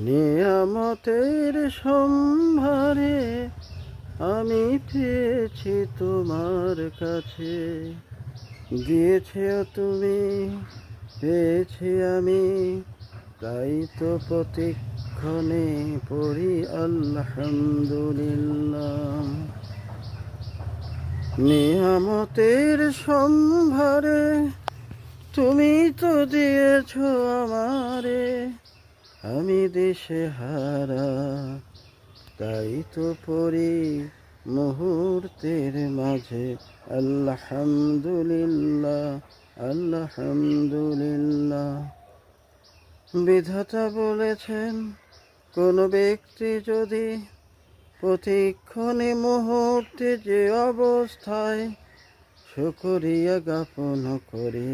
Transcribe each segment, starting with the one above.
নিয়ামতের সম্ভারে আমি পেয়েছি তোমার কাছে, দিয়েছেও তুমি, পেয়েছি আমি, তাই তো প্রতিক্ষণে পড়ি আলহামদুলিল্লাহ। নিয়ামতের সম্ভারে তুমি তো দিয়েছ আমারে, আমি দেশে হারা, তাই তো পড়ি মুহূর্তের মাঝে আলহামদুলিল্লাহ, আলহামদুলিল্লাহ। বিধাতা বলেছেন, কোন ব্যক্তি যদি প্রতিক্ষণে মুহূর্তে যে অবস্থায় শুকরিয়া জ্ঞাপন করে,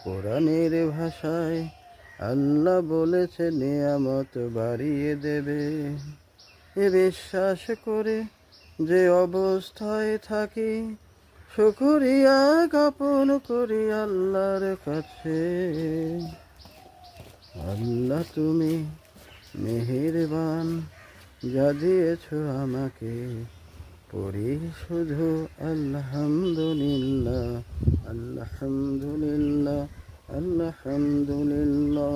কোরআনের ভাষায় আল্লাহ বলেছে নিয়ামত বাড়িয়ে দেবে। এ বিশ্বাস করে যে অবস্থায় থাকি, শুকরিয়া জ্ঞাপন করি আল্লাহর কাছে। আল্লাহ তুমি মেহেরবান, যা দিয়েছ আমাকে, পড়ি শুধু আলহামদুলিল্লাহ, আলহামদুলিল্লাহ, আলহামদুলিল্লাহ।